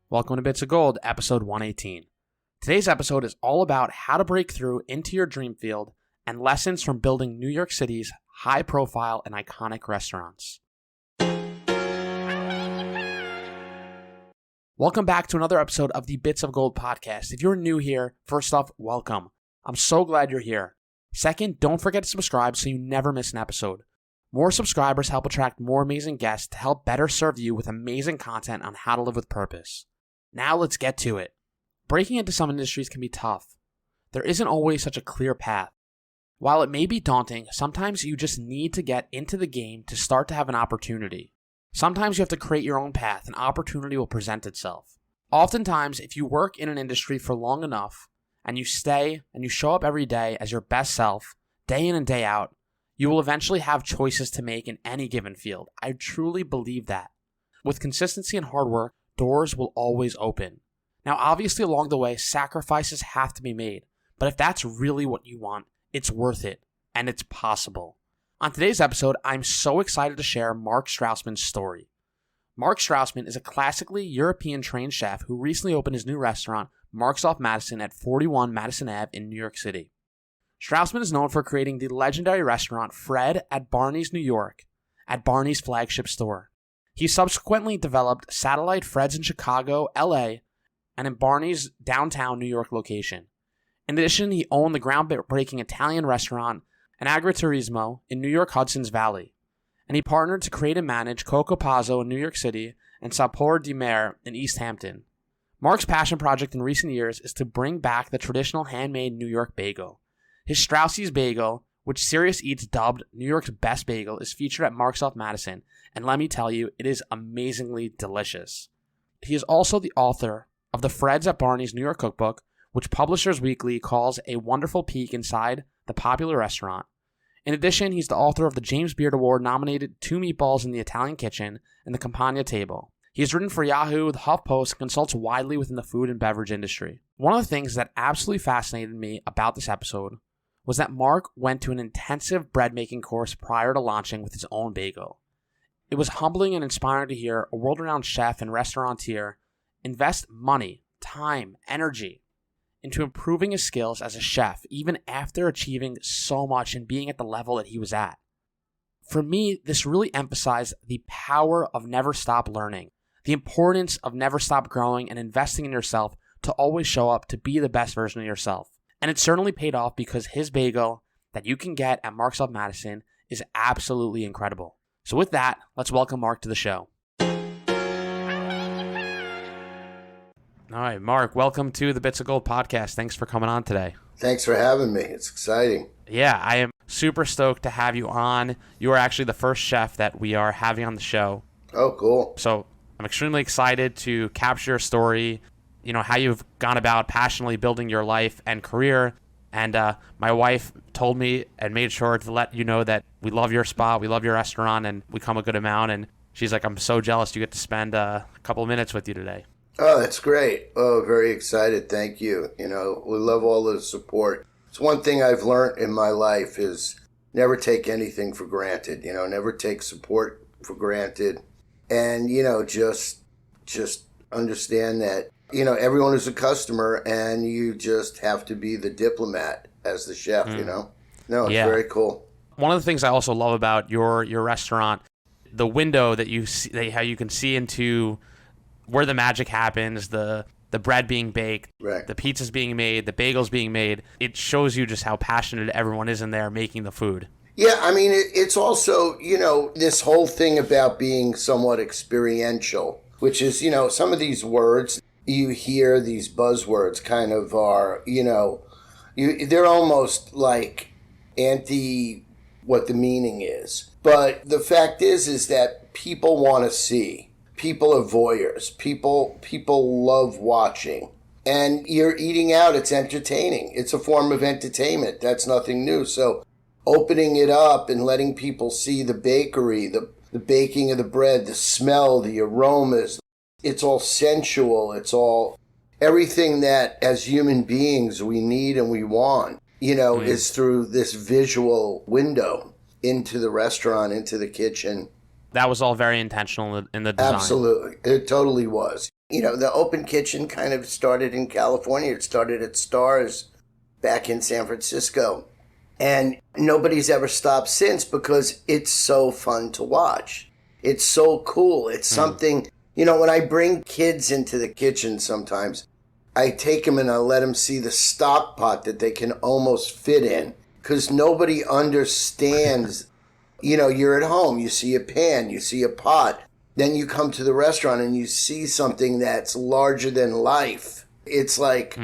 Welcome to Bits of Gold, episode 118. Today's episode is all about how to break through into your dream field and lessons from building New York City's high-profile and iconic restaurants. Welcome back to another episode of the Bits of Gold podcast. If you're new here, first off, welcome. I'm so glad you're here. Second, don't forget to subscribe so you never miss an episode. More subscribers help attract more amazing guests to help better serve you with amazing content on how to live with purpose. Now let's get to it. Breaking into some industries can be tough. There isn't always such a clear path. While it may be daunting, sometimes you just need to get into the game to start to have an opportunity. Sometimes you have to create your own path and opportunity will present itself. Oftentimes, if you work in an industry for long enough and you stay and you show up every day as your best self, day in and day out, you will eventually have choices to make in any given field. I truly believe that. With consistency and hard work, doors will always open. Now, obviously, along the way, sacrifices have to be made. But if that's really what you want, it's worth it, and it's possible. On today's episode, I'm so excited to share Mark Strausman's story. Mark Strausman is a classically European-trained chef who recently opened his new restaurant, Mark's Off Madison at 41 Madison Ave in New York City. Strausman is known for creating the legendary restaurant Fred at Barneys New York, at Barneys' flagship store. He subsequently developed satellite Freds in Chicago, LA, and in Barneys' Downtown New York location. In addition, he owned the groundbreaking Italian restaurant, an Agriturismo, in New York Hudson's Valley. And he partnered to create and manage Coco Pazzo in New York City and Sapore di Mare in East Hampton. Mark's passion project in recent years is to bring back the traditional handmade New York bagel. His Straussie's bagel, which Serious Eats dubbed New York's best bagel, is featured at Mark's Off Madison, and let me tell you, it is amazingly delicious. He is also the author of the Freds at Barneys New York Cookbook, which Publishers Weekly calls a wonderful peek inside the popular restaurant. In addition, he's the author of the James Beard Award-nominated Two Meatballs in the Italian Kitchen and the Campagna Table. He has written for Yahoo, the HuffPost, and consults widely within the food and beverage industry. One of the things that absolutely fascinated me about this episode was that Mark went to an intensive bread-making course prior to launching with his own bagel. It was humbling and inspiring to hear a world-renowned chef and restaurateur invest money, time, energy into improving his skills as a chef, even after achieving so much and being at the level that he was at. For me, this really emphasized the power of never stop learning, the importance of never stop growing and investing in yourself to always show up to be the best version of yourself. And it certainly paid off because his bagel that you can get at Mark's Off Madison is absolutely incredible. So with that, let's welcome Mark to the show. All right, Mark, welcome to the Bits of Gold podcast. Thanks for coming on today. Thanks for having me. It's exciting. Yeah, I am super stoked to have you on. You are actually the first chef that we are having on the show. Oh, cool. So I'm extremely excited to capture your story, you know, how you've gone about passionately building your life and career. And my wife told me and made sure to let you know that we love your spot, we love your restaurant, and we come a good amount. And she's like, I'm so jealous you get to spend a couple of minutes with you today. Oh, that's great. Oh, very excited. Thank you. You know, we love all the support. It's one thing I've learned in my life is never take anything for granted. You know, never take support for granted. And, you know, just understand that, you know, everyone is a customer and you just have to be the diplomat as the chef, you know? No, it's very cool. One of the things I also love about your restaurant, the window that you see, how you can see into where the magic happens, the bread being baked, right, the pizzas being made, the bagels being made. It shows you just how passionate everyone is in there making the food. Yeah, I mean, it's also, you know, this whole thing about being somewhat experiential, which is, you know, some of these words you hear, these buzzwords kind of are, you know, they're almost like anti what the meaning is. But the fact is that people want to see. People are voyeurs. People love watching. And you're eating out. It's entertaining. It's a form of entertainment. That's nothing new. So opening it up and letting people see the bakery, the baking of the bread, the smell, the aromas, it's all sensual. It's all everything that as human beings we need and we want, you know, is through this visual window into the restaurant, into the kitchen. That was all very intentional in the design. Absolutely. It totally was. The open kitchen kind of started in California. It started at Stars back in San Francisco. And nobody's ever stopped since because it's so fun to watch. It's so cool. It's something, when I bring kids into the kitchen sometimes, I take them and I let them see the stock pot that they can almost fit in. Because nobody understands, you're at home, you see a pan, you see a pot. Then you come to the restaurant and you see something that's larger than life. It's like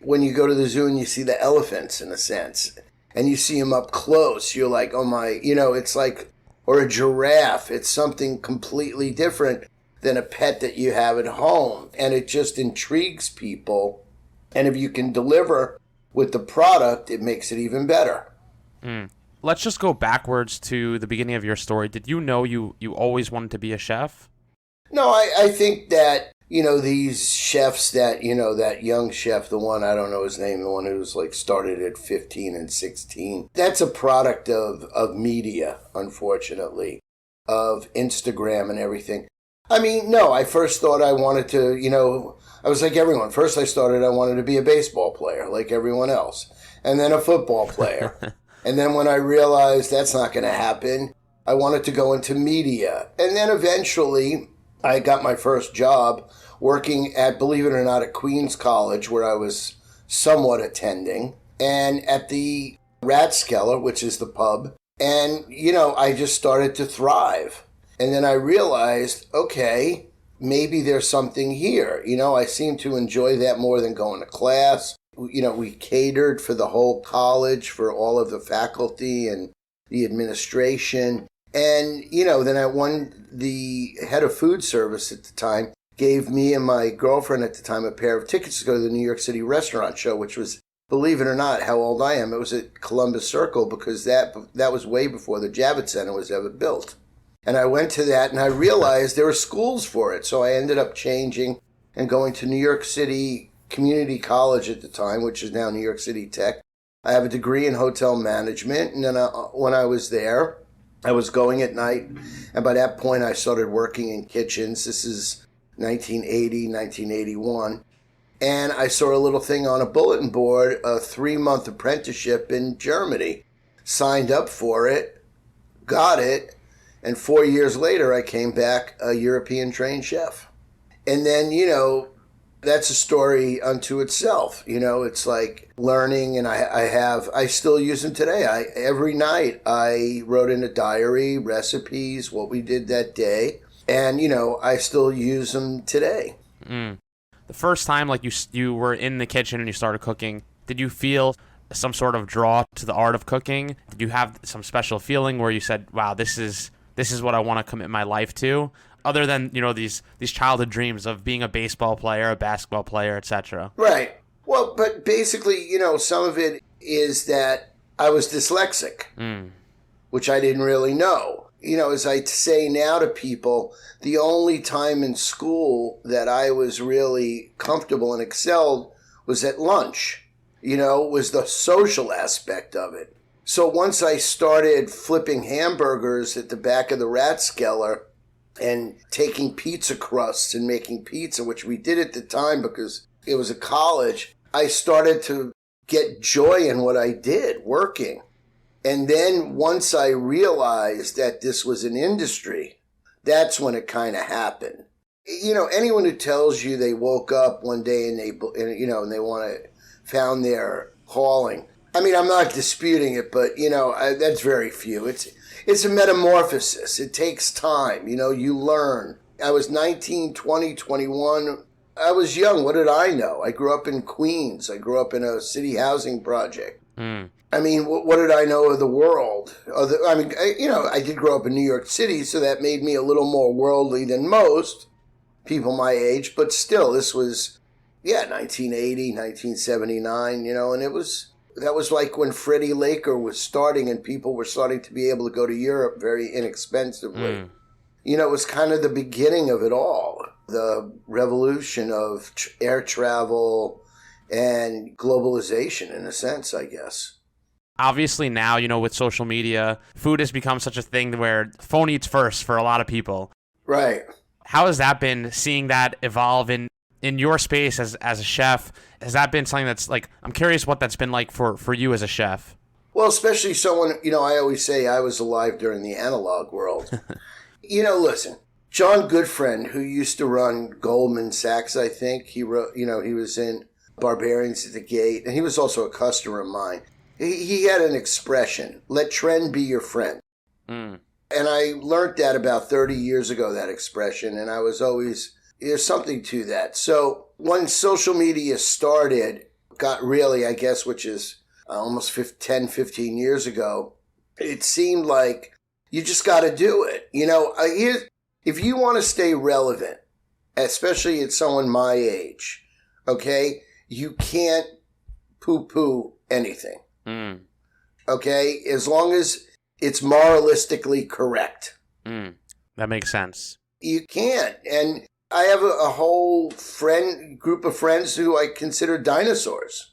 when you go to the zoo and you see the elephants, in a sense, and you see them up close. You're like, oh my, it's like, or a giraffe. It's something completely different than a pet that you have at home. And it just intrigues people. And if you can deliver with the product, it makes it even better. Let's just go backwards to the beginning of your story. Did you know you always wanted to be a chef? No, I think that, these chefs that, that young chef, the one, I don't know his name, the one who's like started at 15 and 16, that's a product of media, unfortunately, of Instagram and everything. I mean, no, I first thought I wanted to, I was like everyone. First I wanted to be a baseball player like everyone else, and then a football player. And then when I realized that's not going to happen, I wanted to go into media. And then eventually I got my first job working at, believe it or not, at Queens College, where I was somewhat attending, and at the Rathskeller, which is the pub. And, I just started to thrive. And then I realized, okay, maybe there's something here. I seem to enjoy that more than going to class. We catered for the whole college, for all of the faculty and the administration. And, then the head of food service at the time gave me and my girlfriend at the time a pair of tickets to go to the New York City restaurant show, which was, believe it or not, how old I am. It was at Columbus Circle because that was way before the Javits Center was ever built. And I went to that and I realized there were schools for it. So I ended up changing and going to New York City Community College at the time, which is now New York City Tech. I have a degree in hotel management. And then when I was there, I was going at night. And by that point, I started working in kitchens. This is 1980, 1981. And I saw a little thing on a bulletin board, a 3-month apprenticeship in Germany. Signed up for it, got it. And 4 years later, I came back a European trained chef. And then, that's a story unto itself. It's like learning, and I still use them today. Every night I wrote in a diary, recipes, what we did that day. And, I still use them today. The first time, like you were in the kitchen and you started cooking, did you feel some sort of draw to the art of cooking? Did you have some special feeling where you said, wow, this is what I want to commit my life to? Other than, these childhood dreams of being a baseball player, a basketball player, etc. Right. Well, but basically, some of it is that I was dyslexic, which I didn't really know. As I say now to people, the only time in school that I was really comfortable and excelled was at lunch, was the social aspect of it. So once I started flipping hamburgers at the back of the Rathskeller and taking pizza crusts and making pizza, which we did at the time because it was a college, I started to get joy in what I did, working. And then once I realized that this was an industry, that's when it kind of happened. Anyone who tells you they woke up one day and they found their calling, I mean, I'm not disputing it, but, that's very few. It's a metamorphosis. It takes time. You learn. I was 19, 20, 21. I was young. What did I know? I grew up in Queens. I grew up in a city housing project. I mean, what did I know of the world? I did grow up in New York City, so that made me a little more worldly than most people my age. But still, this was, 1980, 1979, and that was like when Freddie Laker was starting and people were starting to be able to go to Europe very inexpensively. It was kind of the beginning of it all. The revolution of air travel and globalization, in a sense, I guess. Obviously now, with social media, food has become such a thing where phone eats first for a lot of people. Right. How has that been, seeing that evolve in in your space as a chef, has that been something that's like, I'm curious what that's been like for you as a chef? Well, especially someone, I always say I was alive during the analog world. Listen, John Goodfriend, who used to run Goldman Sachs, I think, he wrote, he was in Barbarians at the Gate, and he was also a customer of mine. He had an expression, let trend be your friend. Mm. And I learned that about 30 years ago, that expression, and I was always, there's something to that. So when social media started, got really, I guess, which is almost 10, 15 years ago, it seemed like you just got to do it. If you want to stay relevant, especially at someone my age, okay, you can't poo-poo anything. Mm. Okay? As long as it's moralistically correct. That makes sense. You can't. And I have a whole group of friends who I consider dinosaurs.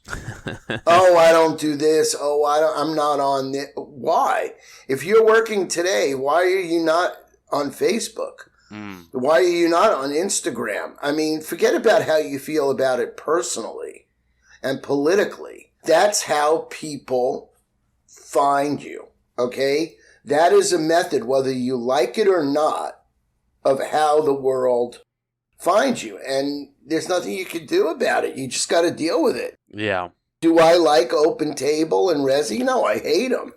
Oh, I don't do this. Oh, I'm not on this. Why? If you're working today, why are you not on Facebook? Why are you not on Instagram? I mean, forget about how you feel about it personally and politically. That's how people find you, okay? That is a method, whether you like it or not, of how the world finds you. And there's nothing you can do about it. You just got to deal with it. Yeah. Do I like Open Table and Resi? No, I hate them.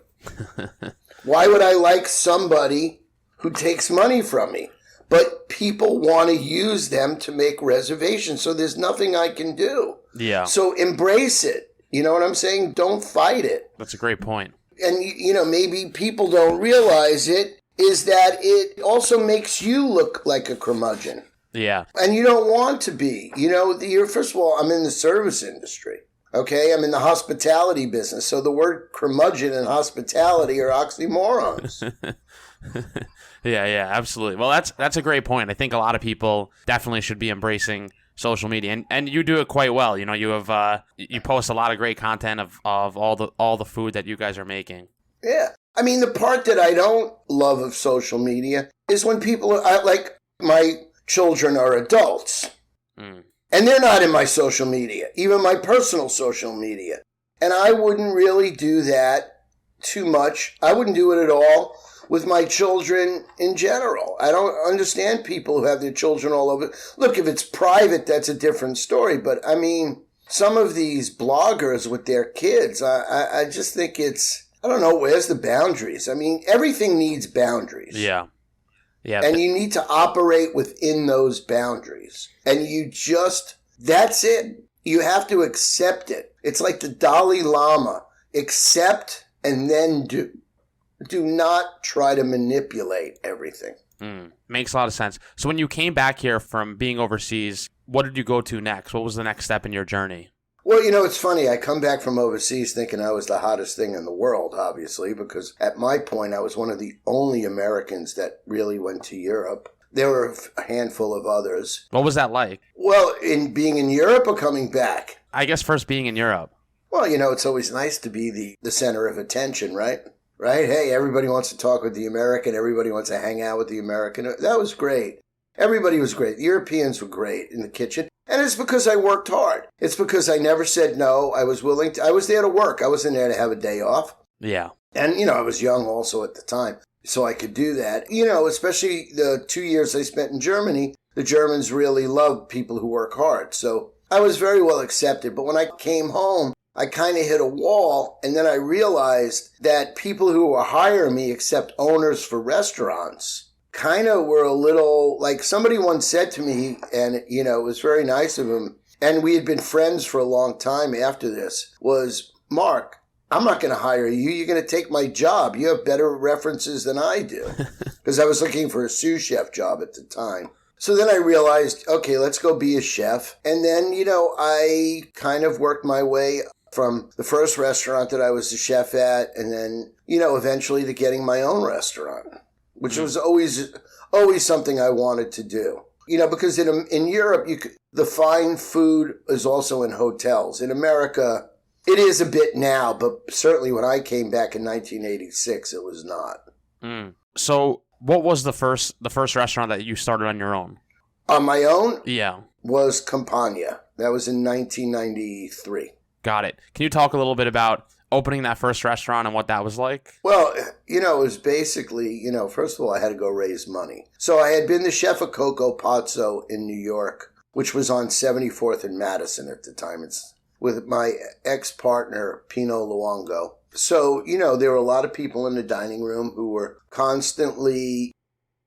Why would I like somebody who takes money from me? But people want to use them to make reservations, so there's nothing I can do. Yeah. So embrace it. You know what I'm saying? Don't fight it. That's a great point. And, maybe people don't realize it, is that it also makes you look like a curmudgeon. Yeah. And you don't want to be. First of all, I'm in the service industry. Okay? I'm in the hospitality business. So the word curmudgeon and hospitality are oxymorons. Yeah, absolutely. Well, that's a great point. I think a lot of people definitely should be embracing social media, and you do it quite well. You have you post a lot of great content of all the food that you guys are making. Yeah, I mean, the part that I don't love of social media is when people like my children are adults, and they're not in my social media, even my personal social media, and I wouldn't really do that too much. I wouldn't do it at all with my children in general. I don't understand people who have their children all over. Look, if it's private, that's a different story. But, I mean, some of these bloggers with their kids, I just think I don't know, where's the boundaries? I mean, everything needs boundaries. Yeah. And you need to operate within those boundaries. And that's it. You have to accept it. It's like the Dalai Lama. Accept and then do. Do not try to manipulate everything. Makes a lot of sense. So when you came back here from being overseas, what did you go to next? What was the next step in your journey? Well, it's funny. I come back from overseas thinking I was the hottest thing in the world, obviously, because at my point, I was one of the only Americans that really went to Europe. There were a handful of others. What was that like? Well, in being in Europe or coming back? I guess first being in Europe. Well, it's always nice to be the center of attention, right? Right? Hey, everybody wants to talk with the American. Everybody wants to hang out with the American. That was great. Everybody was great. The Europeans were great in the kitchen. And it's because I worked hard. It's because I never said no. I was willing to. I was there to work. I wasn't there to have a day off. Yeah. And, I was young also at the time, so I could do that. Especially the 2 years I spent in Germany, the Germans really love people who work hard. So I was very well accepted. But when I came home, I kind of hit a wall, and then I realized that people who were hiring me, except owners for restaurants, kind of were a little, like somebody once said to me, and, it was very nice of him, and we had been friends for a long time after this, was, Mark, I'm not going to hire you. You're going to take my job. You have better references than I do. Because I was looking for a sous chef job at the time. So then I realized, okay, let's go be a chef. And then, I kind of worked my way from the first restaurant that I was the chef at, and then, eventually to getting my own restaurant, which was always something I wanted to do. Because in Europe, the fine food is also in hotels. In America, it is a bit now, but certainly when I came back in 1986, it was not. So what was the first restaurant that you started on your own? On my own? Yeah. was Campagna. That was in 1993. Got it. Can you talk a little bit about opening that first restaurant and what that was like? Well, it was basically, first of all, I had to go raise money. So I had been the chef of Coco Pazzo in New York, which was on 74th and Madison at the time. It's with my ex-partner, Pino Luongo. So, there were a lot of people in the dining room who were constantly,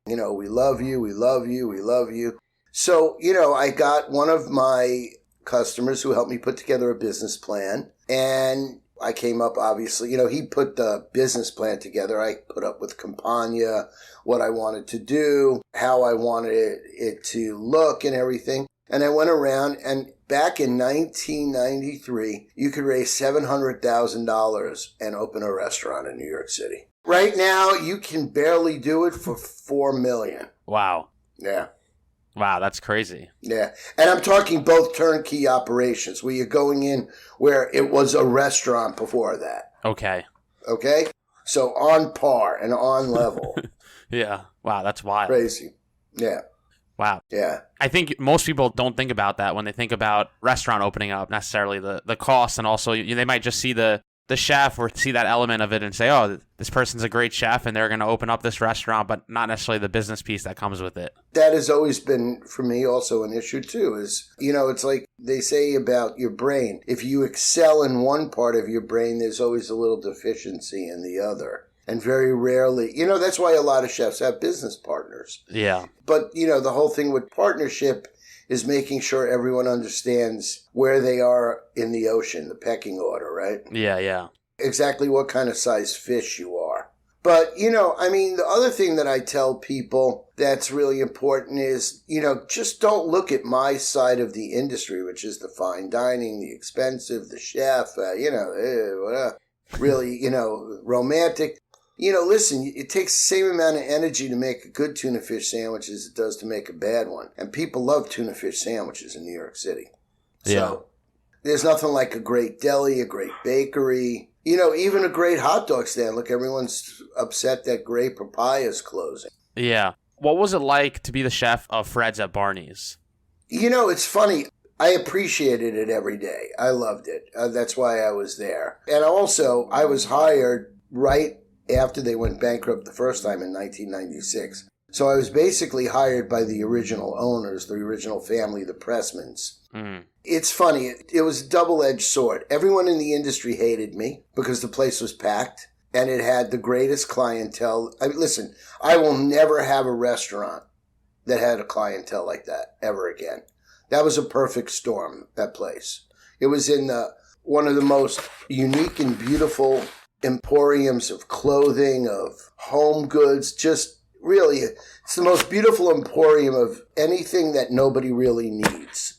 we love you, we love you, we love you. So, I got one of my customers who helped me put together a business plan. And I came up, obviously, he put the business plan together. I put up with Campagna, what I wanted to do, how I wanted it to look and everything. And I went around, and back in 1993, you could raise $700,000 and open a restaurant in New York City. Right now, you can barely do it for $4 million. Wow. Yeah. Wow, that's crazy. Yeah. And I'm talking both turnkey operations where you're going in where it was a restaurant before that. Okay. Okay? So on par and on level. Yeah. Wow, that's wild. Crazy. Yeah. Wow. Yeah. I think most people don't think about that when they think about restaurant opening up, necessarily the cost, and also they might just see the chef or see that element of it and say, oh, this person's a great chef and they're going to open up this restaurant, but not necessarily the business piece that comes with it. That has always been, for me, also an issue, too, is, it's like they say about your brain. If you excel in one part of your brain, there's always a little deficiency in the other. And very rarely, that's why a lot of chefs have business partners. Yeah. But, the whole thing with partnership is making sure everyone understands where they are in the ocean, the pecking order, right? Yeah. Exactly what kind of size fish you are. But, the other thing that I tell people that's really important is, just don't look at my side of the industry, which is the fine dining, the expensive, the chef, really, romantic. Listen, it takes the same amount of energy to make a good tuna fish sandwich as it does to make a bad one. And people love tuna fish sandwiches in New York City. So there's nothing like a great deli, a great bakery, even a great hot dog stand. Look, everyone's upset that Great Papaya's closing. Yeah. What was it like to be the chef of Fred's at Barneys? It's funny. I appreciated it every day. I loved it. That's why I was there. And also, I was hired right after they went bankrupt the first time in 1996. So I was basically hired by the original owners, the original family, the Pressmans. Mm. It's funny. It was a double-edged sword. Everyone in the industry hated me because the place was packed and it had the greatest clientele. Listen, I will never have a restaurant that had a clientele like that ever again. That was a perfect storm, that place. It was in one of the most unique and beautiful emporiums of clothing, of home goods, just really, it's the most beautiful emporium of anything that nobody really needs.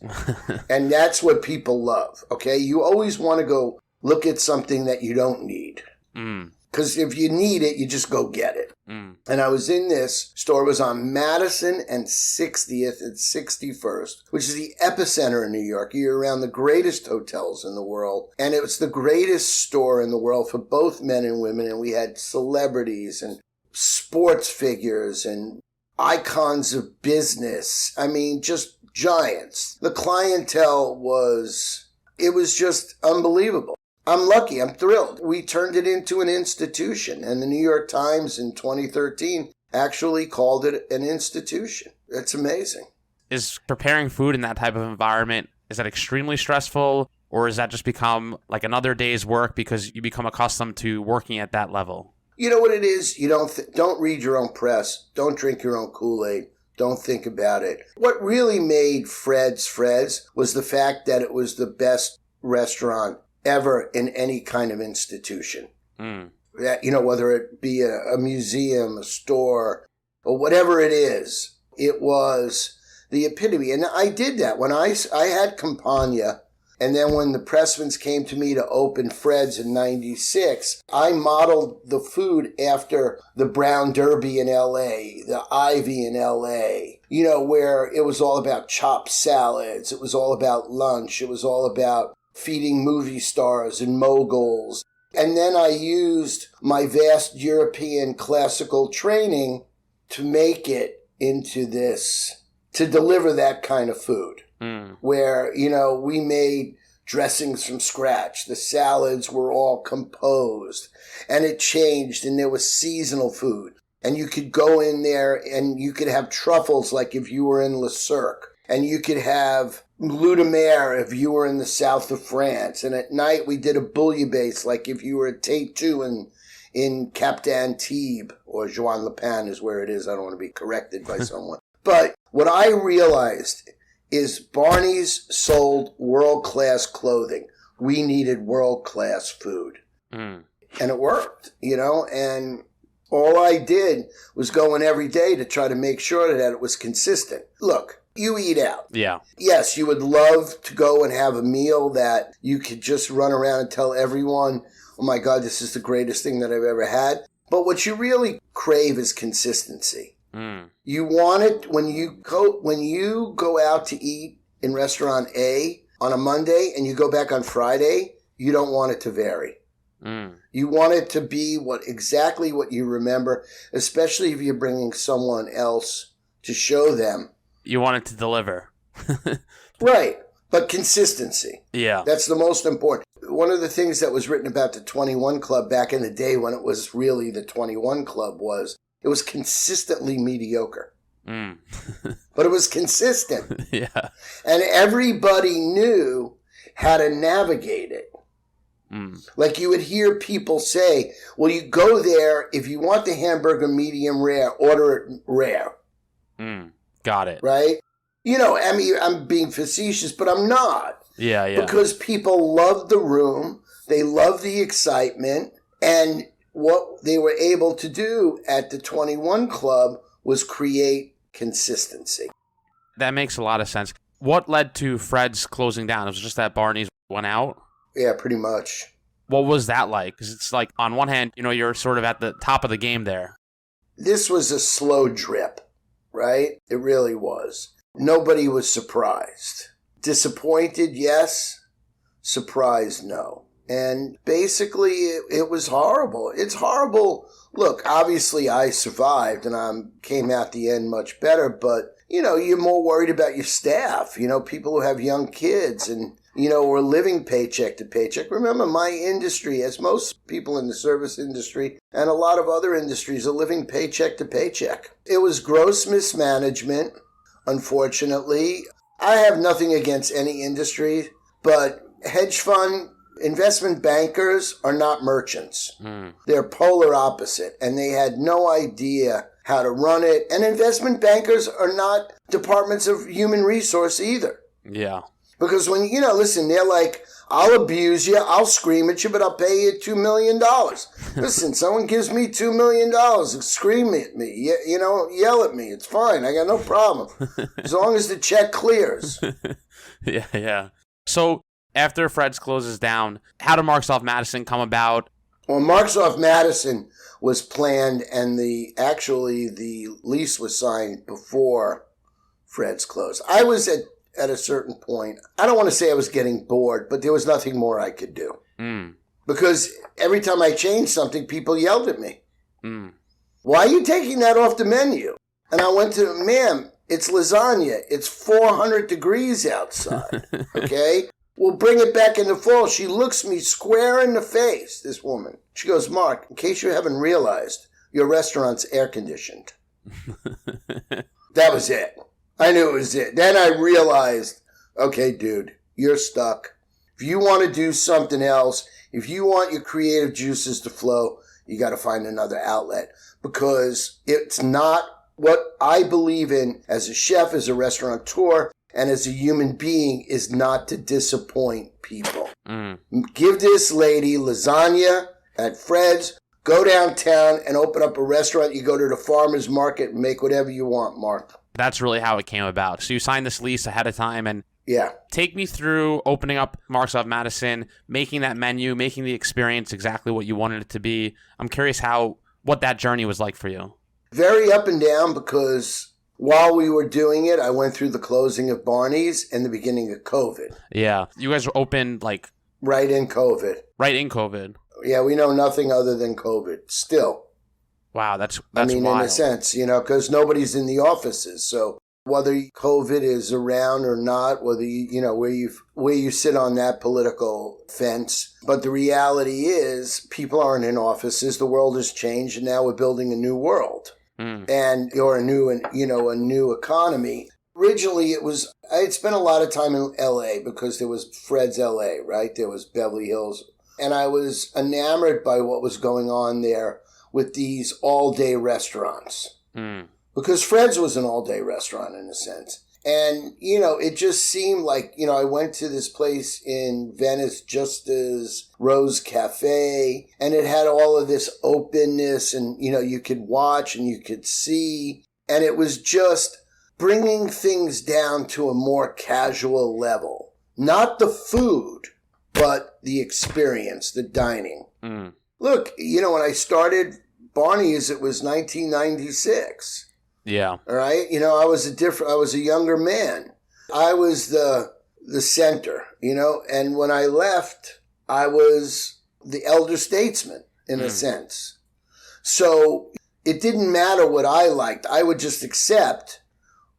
And that's what people love, okay? You always want to go look at something that you don't need. Because if you need it, you just go get it. And I was in this store. It was on Madison and 60th and 61st, which is the epicenter in New York. You're around the greatest hotels in the world. And it was the greatest store in the world for both men and women. And we had celebrities and sports figures and icons of business. I mean, just giants. The clientele was just unbelievable. I'm lucky. I'm thrilled. We turned it into an institution, and the New York Times in 2013 actually called it an institution. It's amazing. Is preparing food in that type of environment, is that extremely stressful, or does that just become like another day's work because you become accustomed to working at that level? You know what it is? You don't read your own press. Don't drink your own Kool-Aid. Don't think about it. What really made Fred's was the fact that it was the best restaurant ever in any kind of institution. That, whether it be a museum, a store, or whatever it is, it was the epitome. And I did that when I had Campagna, and then when the Pressmans came to me to open Fred's in 96, I modeled the food after the Brown Derby in L.A., the Ivy in L.A., where it was all about chopped salads, it was all about lunch, it was all about feeding movie stars and moguls. And then I used my vast European classical training to make it into this, to deliver that kind of food. where, we made dressings from scratch. The salads were all composed, and it changed, and there was seasonal food. And you could go in there and you could have truffles like if you were in Le Cirque. And you could have Mare if you were in the south of France. And at night we did a bouillabaisse like if you were at Tate in Cap d'Antibes, or Juan Le Pan is where it is. I don't want to be corrected by someone. But what I realized is Barneys sold world-class clothing. We needed world-class food. And it worked, and all I did was go in every day to try to make sure that it was consistent. Look, you eat out. Yeah. Yes, you would love to go and have a meal that you could just run around and tell everyone, oh my God, this is the greatest thing that I've ever had. But what you really crave is consistency. You want it when you go out to eat in restaurant A on a Monday and you go back on Friday, you don't want it to vary. You want it to be exactly what you remember, especially if you're bringing someone else to show them. You want it to deliver. Right. But consistency. Yeah. That's the most important. One of the things that was written about the 21 Club back in the day when it was really the 21 Club was it was consistently mediocre. But it was consistent. Yeah. And everybody knew how to navigate it. Like you would hear people say, well, you go there, if you want the hamburger medium rare, order it rare. Got it. Right? I'm being facetious, but I'm not. Yeah. Because people love the room, they love the excitement, and what they were able to do at the 21 Club was create consistency. That makes a lot of sense. What led to Fred's closing down? It was just that Barneys went out? Yeah, pretty much. What was that like? Because it's like, on one hand, you're sort of at the top of the game there. This was a slow drip, right? It really was. Nobody was surprised. Disappointed, yes. Surprised, no. And basically, it was horrible. It's horrible. Look, obviously, I survived, and I came out the end much better, but, you're more worried about your staff, people who have young kids, and we're living paycheck to paycheck. Remember, my industry, as most people in the service industry and a lot of other industries, are living paycheck to paycheck. It was gross mismanagement, unfortunately. I have nothing against any industry, but hedge fund investment bankers are not merchants. They're polar opposite, and they had no idea how to run it. And investment bankers are not departments of human resource either. Yeah. Because when, listen, they're like, I'll abuse you, I'll scream at you, but I'll pay you $2 million. Listen, someone gives me $2 million, scream at me, yell at me. It's fine. I got no problem. As long as the check clears. Yeah. So after Fred's closes down, how did Marks Off Madison come about? Well, Marks Off Madison was planned, and the lease was signed before Fred's close. I was at a certain point, I don't want to say I was getting bored, but there was nothing more I could do. Because every time I changed something, people yelled at me. Why are you taking that off the menu? And I went to, ma'am, it's lasagna. It's 400 degrees outside. Okay? We'll bring it back in the fall. She looks me square in the face, this woman. She goes, Mark, in case you haven't realized, your restaurant's air-conditioned. That was it. I knew it was it. Then I realized, okay, dude, you're stuck. If you want to do something else, if you want your creative juices to flow, you got to find another outlet, because it's not what I believe in as a chef, as a restaurateur, and as a human being, is not to disappoint people. Give this lady lasagna at Fred's, go downtown and open up a restaurant. You go to the farmer's market and make whatever you want, Mark. That's really how it came about. So you signed this lease ahead of time, and yeah. Take me through opening up Marks Off Madison, making that menu, making the experience exactly what you wanted it to be. I'm curious what that journey was like for you. Very up and down, because while we were doing it, I went through the closing of Barneys and the beginning of COVID. Yeah. You guys were open right in COVID. Right in COVID. Yeah, we know nothing other than COVID still. Wow, that's I mean, wild. in a sense, because nobody's in the offices. So whether COVID is around or not, whether where you sit on that political fence. But the reality is people aren't in offices. The world has changed, and now we're building a new world or a new economy. Originally, I had spent a lot of time in LA because there was Fred's LA, right? There was Beverly Hills. And I was enamored by what was going on there with these all-day restaurants. Because Fred's was an all-day restaurant in a sense. And, it just seemed like, I went to this place in Venice, Justa's Rose Cafe, and it had all of this openness and, you could watch and you could see. And it was just bringing things down to a more casual level. Not the food, but the experience, the dining. Look, when I started Barneys, it was 1996. Yeah. All right. I was a younger man. I was the center, and when I left, I was the elder statesman in a sense. So it didn't matter what I liked. I would just accept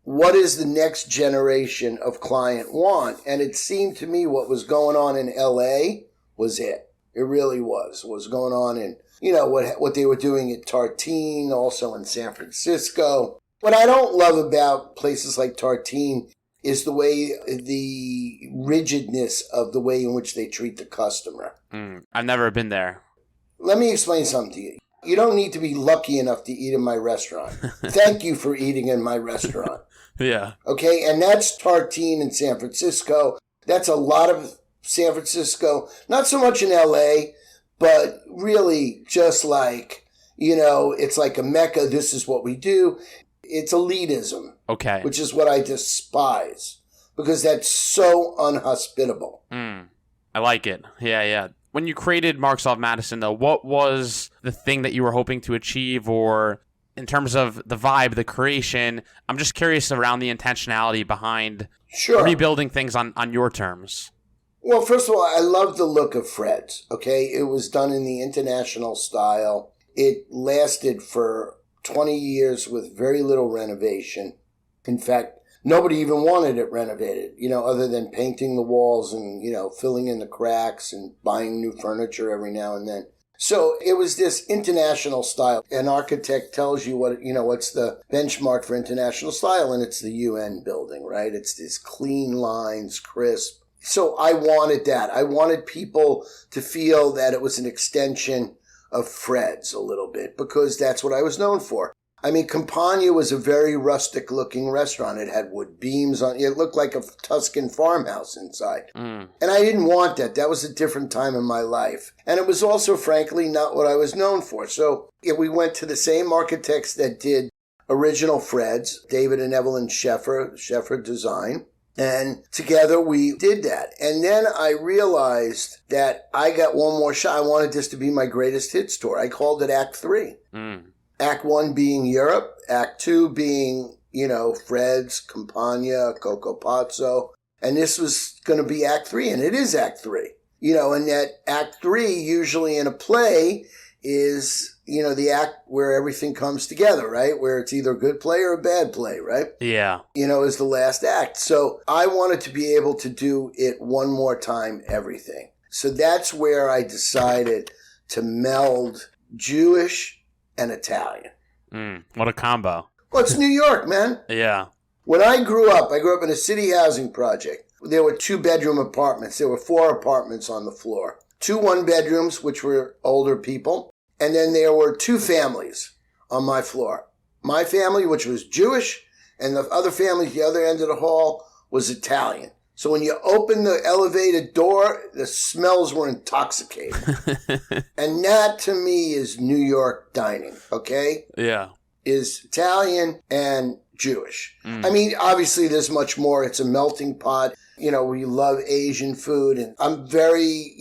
what is the next generation of client want. And it seemed to me what was going on in LA was it. It really was. What was going on in, what they were doing at Tartine, also in San Francisco. What I don't love about places like Tartine is the rigidness of the way in which they treat the customer. I've never been there. Let me explain something to you. You don't need to be lucky enough to eat in my restaurant. Thank you for eating in my restaurant. Yeah. Okay, and that's Tartine in San Francisco. That's a lot of San Francisco. Not so much in LA, but really just like, it's like a mecca. This is what we do. It's elitism. Okay. Which is what I despise because that's so unhospitable. I like it. Yeah. When you created Marks Off Madison, though, what was the thing that you were hoping to achieve, or in terms of the vibe, the creation? I'm just curious around the intentionality behind rebuilding things on your terms. Well, first of all, I love the look of Fred's, okay? It was done in the international style. It lasted for 20 years with very little renovation. In fact, nobody even wanted it renovated, other than painting the walls and, filling in the cracks and buying new furniture every now and then. So it was this international style. An architect tells you what's the benchmark for international style, and it's the UN building, right? It's these clean lines, crisp. So I wanted that. I wanted people to feel that it was an extension of Fred's a little bit because that's what I was known for. I mean, Campagna was a very rustic-looking restaurant. It had wood beams on it. It looked like a Tuscan farmhouse inside. And I didn't want that. That was a different time in my life. And it was also, frankly, not what I was known for. So we went to the same architects that did original Fred's, David and Evelyn Sheffer Design. And together we did that. And then I realized that I got one more shot. I wanted this to be my greatest hits tour. I called it Act 3. Act 1 being Europe, Act 2 being, Fred's, Campagna, Coco Pazzo. And this was going to be Act 3, and it is Act 3. And that Act 3 usually in a play is, the act where everything comes together, right? Where it's either a good play or a bad play, right? Yeah. Is the last act. So I wanted to be able to do it one more time, everything. So that's where I decided to meld Jewish and Italian. What a combo. Well, it's New York, man. Yeah. When I grew up in a city housing project. There were 2-bedroom apartments. There were 4 apartments on the floor. 2 1-bedrooms, which were older people. And then there were 2 families on my floor. My family, which was Jewish, and the other family at the other end of the hall was Italian. So when you open the elevator door, the smells were intoxicating. And that, to me, is New York dining, okay? Yeah. Is Italian and Jewish. I mean, obviously, there's much more. It's a melting pot. We love Asian food. And I'm very,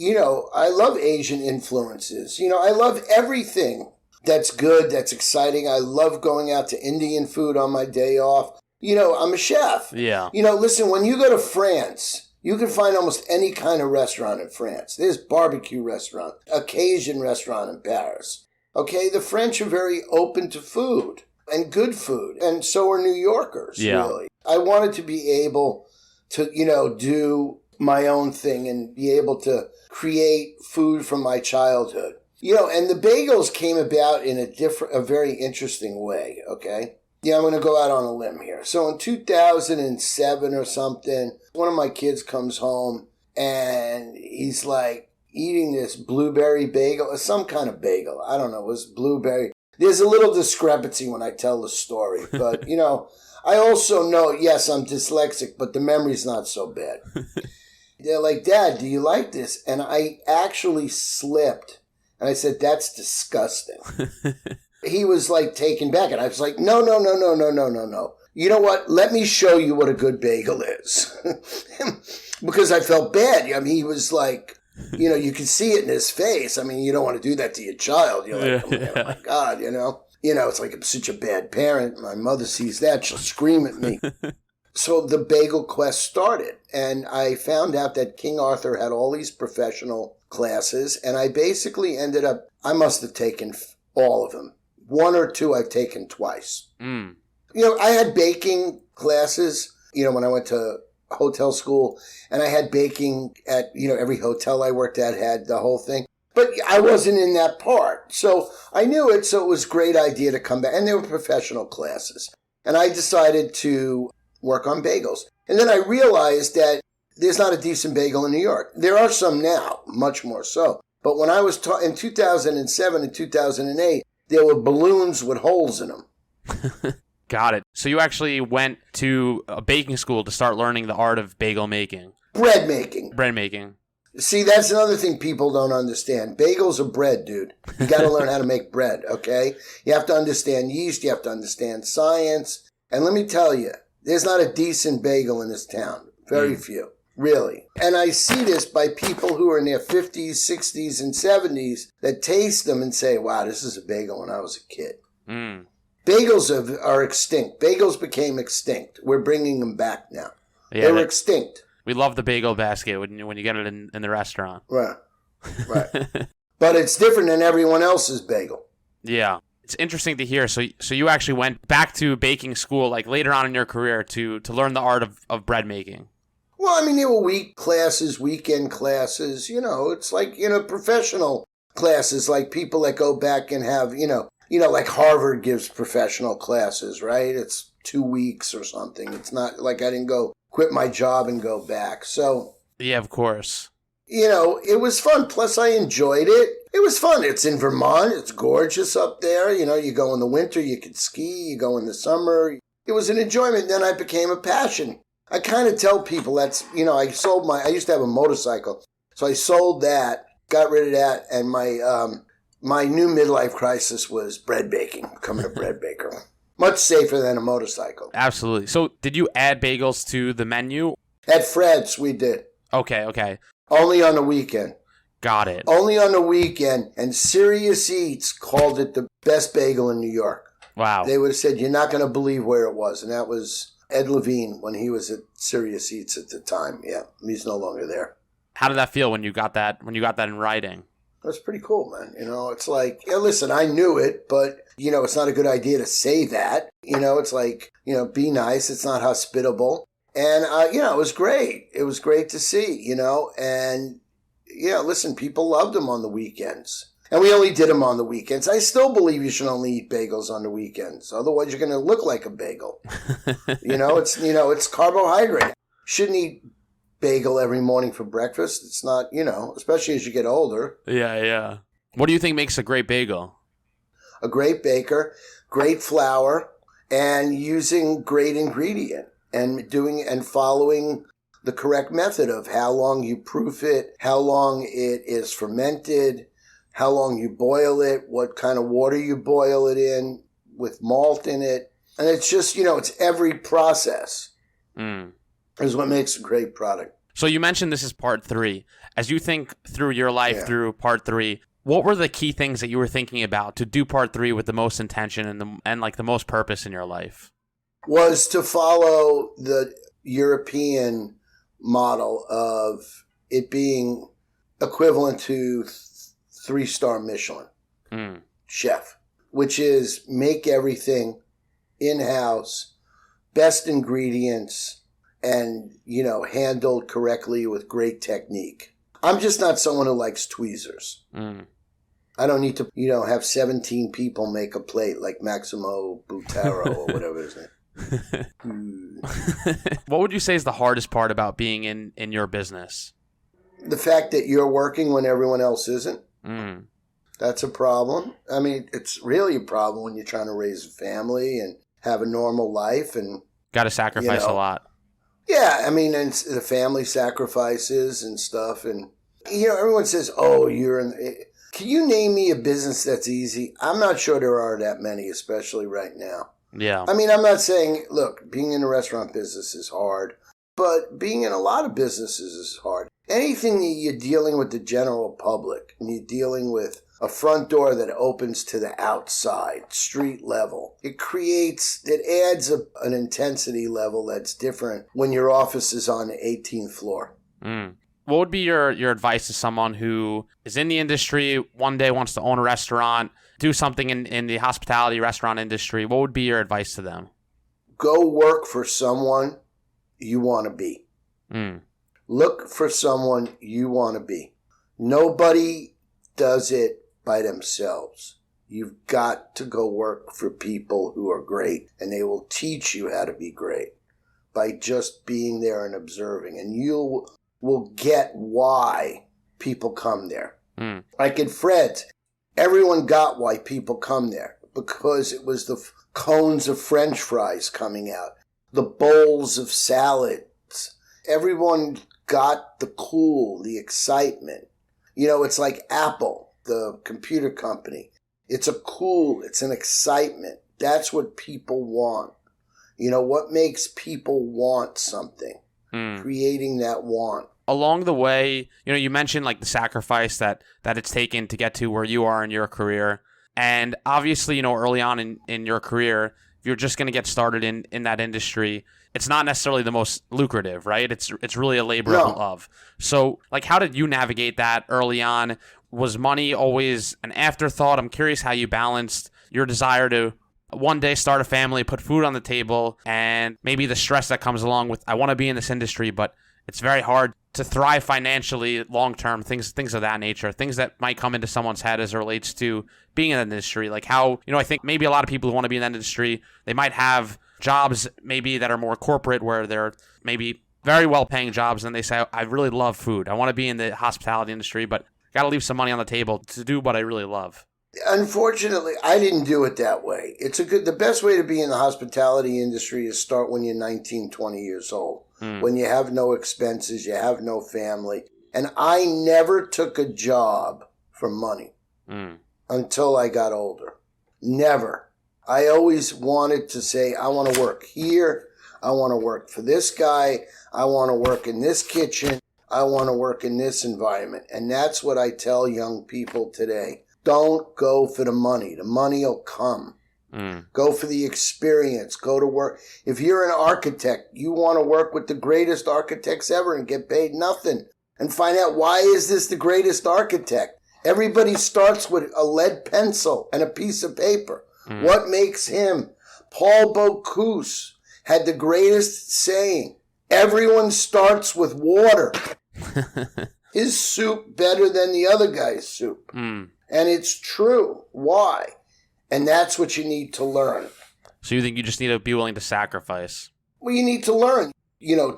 I love Asian influences. I love everything that's good, that's exciting. I love going out to Indian food on my day off. I'm a chef. Yeah. Listen, when you go to France, you can find almost any kind of restaurant in France. There's barbecue restaurant, a Cajun restaurant in Paris. Okay, the French are very open to food and good food, and so are New Yorkers, really. I wanted to be able to, do my own thing and be able to create food from my childhood. And the bagels came about in a very interesting way, okay? Yeah, I'm going to go out on a limb here. So in 2007 or something, one of my kids comes home and he's like eating this blueberry bagel, some kind of bagel. I don't know, it was blueberry. There's a little discrepancy when I tell the story, but I also know, yes, I'm dyslexic, but the memory's not so bad. They're like, Dad, do you like this? And I actually slipped. And I said, that's disgusting. He was like taken back. And I was like, no. You know what? Let me show you what a good bagel is. Because I felt bad. I mean, he was like, you could see it in his face. I mean, you don't want to do that to your child. You're like, oh my God, it's like I'm such a bad parent. My mother sees that, she'll scream at me. So the bagel quest started, and I found out that King Arthur had all these professional classes, and I basically ended up, I must have taken all of them. One or two I've taken twice. I had baking classes, when I went to hotel school, and I had baking at, every hotel I worked at had the whole thing. But I wasn't in that part. So I knew it, so it was a great idea to come back. And they were professional classes. And I decided to work on bagels. And then I realized that there's not a decent bagel in New York. There are some now, much more so. But when I was taught in 2007 and 2008, there were balloons with holes in them. Got it. So you actually went to a baking school to start learning the art of bagel making. Bread making. Bread making. See, that's another thing people don't understand. Bagels are bread, dude. You got to learn how to make bread, okay? You have to understand yeast. You have to understand science. And let me tell you, there's not a decent bagel in this town. Very few. Really. And I see this by people who are in their 50s, 60s, and 70s that taste them and say, wow, this is a bagel when I was a kid. Bagels are extinct. Bagels became extinct. We're bringing them back now. Yeah, they were extinct. We love the bagel basket when you get it in the restaurant. Right. But it's different than everyone else's bagel. Yeah. It's interesting to hear. So you actually went back to baking school like later on in your career to learn the art of bread making. Well, I mean, there were week classes, weekend classes. It's like, professional classes, like people that go back and have, like Harvard gives professional classes, right? It's 2 weeks or something. It's not like I didn't go quit my job and go back. So, yeah, of course. It was fun. Plus, I enjoyed it. It was fun. It's in Vermont. It's gorgeous up there. You go in the winter, you could ski. You go in the summer. It was an enjoyment. Then I became a passion. I kind of tell people that's, I used to have a motorcycle. So I sold that, got rid of that, and my new midlife crisis was bread baking, becoming a bread baker. Much safer than a motorcycle. Absolutely. So did you add bagels to the menu? At Fred's, we did. Okay. Only on the weekend. Got it. Only on the weekend. And Serious Eats called it the best bagel in New York. Wow. They would have said, you're not going to believe where it was. And that was Ed Levine when he was at Serious Eats at the time. Yeah, he's no longer there. How did that feel when you got that in writing? That's pretty cool, man. It's like, listen, I knew it, but, it's not a good idea to say that. It's like, be nice. It's not hospitable. And, it was great. It was great to see, and, listen, people loved them on the weekends. And we only did them on the weekends. I still believe you should only eat bagels on the weekends. Otherwise, you're going to look like a bagel. It's carbohydrate. Shouldn't eat bagel every morning for breakfast. It's not, especially as you get older. Yeah. What do you think makes a great bagel? A great baker, great flour, and using great ingredient and following the correct method of how long you proof it, how long it is fermented, how long you boil it, what kind of water you boil it in with malt in it. And it's just, it's every process is what makes a great product. So you mentioned this is part 3. As you think through your life through part 3, what were the key things that you were thinking about to do part 3 with the most intention and the most purpose in your life? Was to follow the European model of it being equivalent to 3-star Michelin chef, which is make everything in-house, best ingredients, and, handled correctly with great technique. I'm just not someone who likes tweezers. I don't need to, have 17 people make a plate like Maximo Butaro or whatever his name. What would you say is the hardest part about being in your business? The fact that you're working when everyone else isn't. That's a problem. I mean, it's really a problem when you're trying to raise a family and have a normal life and got to sacrifice a lot. Yeah, I mean, and the family sacrifices and stuff. And, everyone says, oh, can you name me a business that's easy? I'm not sure there are that many, especially right now. Yeah. I mean, I'm not saying, look, being in the restaurant business is hard, but being in a lot of businesses is hard. Anything that you're dealing with the general public and you're dealing with a front door that opens to the outside, street level. It adds an intensity level that's different when your office is on the 18th floor. What would be your advice to someone who is in the industry, one day wants to own a restaurant, do something in the hospitality restaurant industry? What would be your advice to them? Go work for someone you want to be. Look for someone you want to be. Nobody does it by themselves. You've got to go work for people who are great, and they will teach you how to be great by just being there and observing. And you will get why people come there. Like in Fred's, everyone got why people come there because it was the cones of French fries coming out, the bowls of salads. Everyone got the cool, the excitement. It's like Apple, the computer company. It's an excitement. That's what people want. What makes people want something? Creating that want. Along the way, you mentioned like the sacrifice that it's taken to get to where you are in your career. And obviously, early on in your career, if you're just going to get started in that industry, it's not necessarily the most lucrative, right? It's really a labor of love. So, like, how did you navigate that early on? Was money always an afterthought? I'm curious how you balanced your desire to one day start a family, put food on the table, and maybe the stress that comes along with, I want to be in this industry, but it's very hard to thrive financially long-term, things of that nature, things that might come into someone's head as it relates to being in that industry. Like how, I think maybe a lot of people who want to be in that industry, they might have jobs maybe that are more corporate where they're maybe very well-paying jobs, and they say, I really love food. I want to be in the hospitality industry, but got to leave some money on the table to do what I really love. Unfortunately, I didn't do it that way. The best way to be in the hospitality industry is start when you're 19, 20 years old. When you have no expenses, you have no family. And I never took a job for money until I got older. Never. I always wanted to say, I want to work here. I want to work for this guy. I want to work in this kitchen. I want to work in this environment. And that's what I tell young people today. Don't go for the money. The money will come. Go for the experience. Go to work. If you're an architect, you want to work with the greatest architects ever and get paid nothing. And find out, why is this the greatest architect? Everybody starts with a lead pencil and a piece of paper. What makes him? Paul Bocuse had the greatest saying. Everyone starts with water. His soup better than the other guy's soup. And it's true. Why? And that's what you need to learn. So you think you just need to be willing to sacrifice? Well, you need to learn.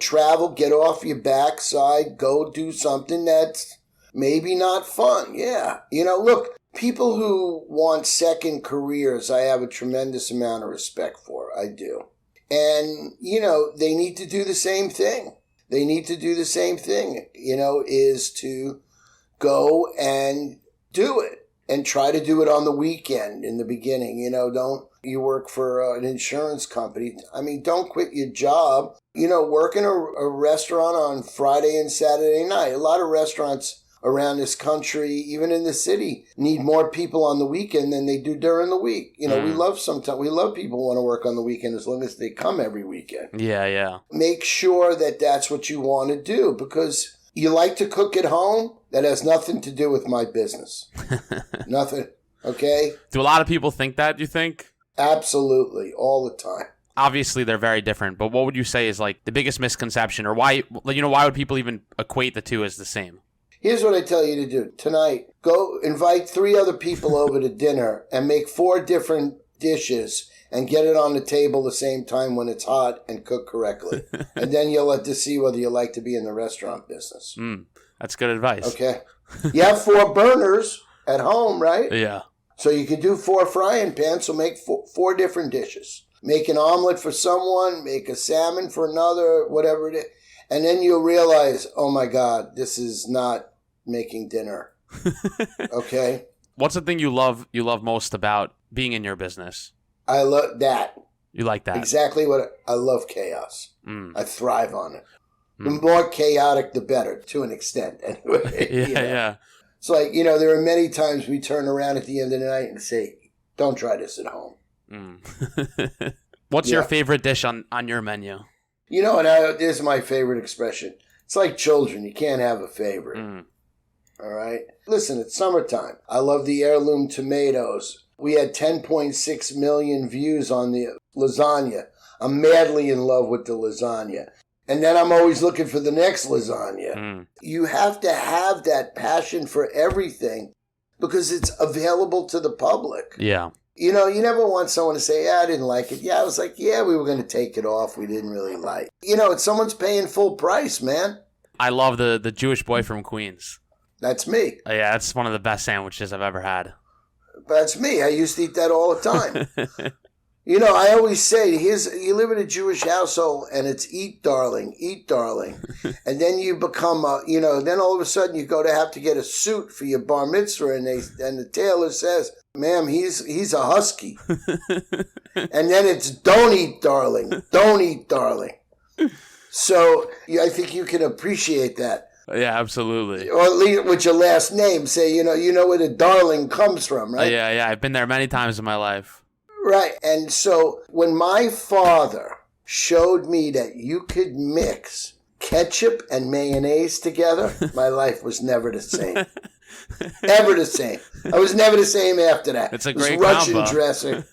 Travel, get off your backside, go do something that's maybe not fun. Yeah. Look, people who want second careers, I have a tremendous amount of respect for. I do. And, they need to do the same thing. They need to do the same thing, is to go and do it. And try to do it on the weekend in the beginning. Don't you work for an insurance company? I mean, don't quit your job. Work in a restaurant on Friday and Saturday night. A lot of restaurants around this country, even in the city, need more people on the weekend than they do during the week. We love people who want to work on the weekend as long as they come every weekend. Yeah. Make sure that that's what you want to do, because you like to cook at home. That has nothing to do with my business. Nothing. Okay? Do a lot of people think that, you think? Absolutely. All the time. Obviously, they're very different, but what would you say is like the biggest misconception, or why would people even equate the two as the same? Here's what I tell you to do. Tonight, go invite 3 other people over to dinner and make 4 different dishes and get it on the table the same time when it's hot and cooked correctly. And then you'll have to see whether you like to be in the restaurant business. That's good advice. Okay. You have 4 burners at home, right? Yeah. So you could do 4 frying pans, so make 4 different dishes. Make an omelet for someone, make a salmon for another, whatever it is. And then you'll realize, oh my God, this is not making dinner. Okay? What's the thing you love most about being in your business? I love that. You like that? Exactly I love chaos. I thrive on it. The more chaotic, the better, to an extent. Anyway. Yeah. It's like, there are many times we turn around at the end of the night and say, don't try this at home. What's your favorite dish on your menu? This is my favorite expression. It's like children. You can't have a favorite. All right? Listen, it's summertime. I love the heirloom tomatoes. We had 10.6 million views on the lasagna. I'm madly in love with the lasagna. And then I'm always looking for the next lasagna. You have to have that passion for everything because it's available to the public. Yeah. You never want someone to say, I didn't like it. Yeah, I was like, we were going to take it off. We didn't really like it. It's someone's paying full price, man. I love the Jewish boy from Queens. That's me. Yeah, that's one of the best sandwiches I've ever had. That's me. I used to eat that all the time. I always say, you live in a Jewish household and it's eat, darling, eat, darling. And then you become, then all of a sudden you go to have to get a suit for your bar mitzvah and the tailor says, ma'am, he's a husky. And then it's don't eat, darling, don't eat, darling. So I think you can appreciate that. Yeah, absolutely. Or at least with your last name, say, you know where the darling comes from, right? Yeah. I've been there many times in my life. Right. And so when my father showed me that you could mix ketchup and mayonnaise together, my life was never the same. Ever the same. I was never the same after that. It's a great Russian combo. dressing.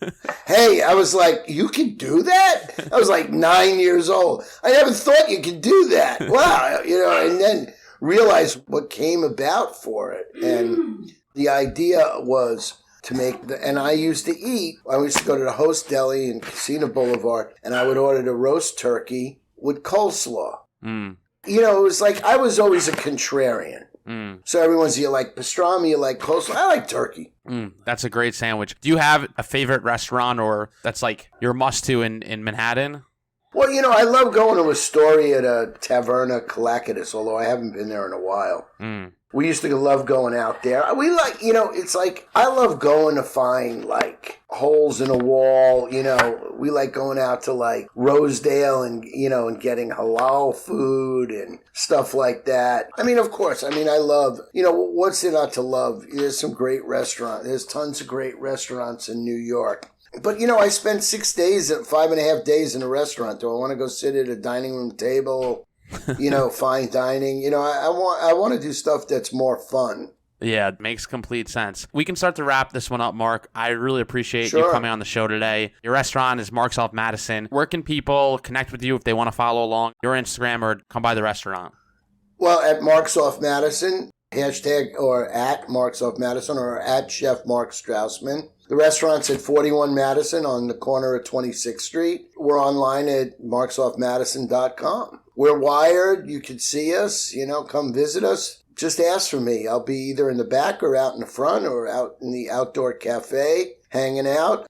Hey, I was like, you can do that? I was like 9 years old. I never thought you could do that. Wow. And then realized what came about for it. And the idea was to make and I used to go to the Host Deli in Casino Boulevard, and I would order the roast turkey with coleslaw. It was like I was always a contrarian. So everyone's, you like pastrami, you like coleslaw. I like turkey. That's a great sandwich. Do you have a favorite restaurant or that's like your must-to in Manhattan? Well, I love going to Astoria to Taverna Calacatus, although I haven't been there in a while. We used to love going out there. We like, it's like, I love going to find, like, holes in a wall. We like going out to, like, Rosedale and, and getting halal food and stuff like that. I mean, of course, I love, what's there not to love? There's some great restaurants. There's tons of great restaurants in New York. But, I spent 5.5 days in a restaurant. Do I want to go sit at a dining room table? Fine dining. I want to do stuff that's more fun. Yeah, it makes complete sense. We can start to wrap this one up, Mark. I really appreciate you coming on the show today. Your restaurant is Mark's Off Madison. Where can people connect with you if they want to follow along your Instagram or come by the restaurant? Well, at Mark's Off Madison, hashtag or at Mark's Off Madison or at Chef Mark Strausman. The restaurant's at 41 Madison on the corner of 26th Street. We're online at marksoffmadison.com. We're wired. You can see us, come visit us. Just ask for me. I'll be either in the back or out in the front or out in the outdoor cafe hanging out.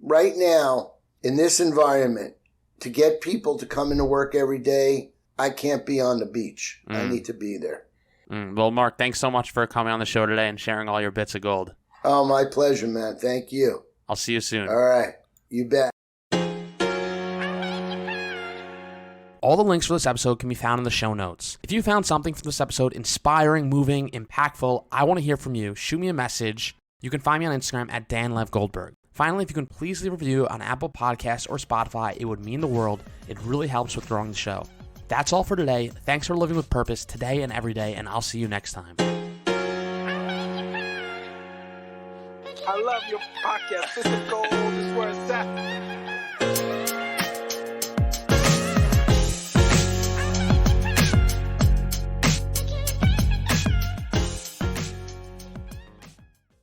Right now in this environment, to get people to come into work every day, I can't be on the beach. I need to be there. Well, Mark, thanks so much for coming on the show today and sharing all your bits of gold. Oh, my pleasure, man. Thank you. I'll see you soon. All right. You bet. All the links for this episode can be found in the show notes. If you found something from this episode inspiring, moving, impactful, I want to hear from you. Shoot me a message. You can find me on Instagram at DanLevGoldberg. Finally, if you can please leave a review on Apple Podcasts or Spotify, it would mean the world. It really helps with growing the show. That's all for today. Thanks for living with purpose today and every day, and I'll see you next time. I love your podcast. This is gold. This is where it's at. Bye.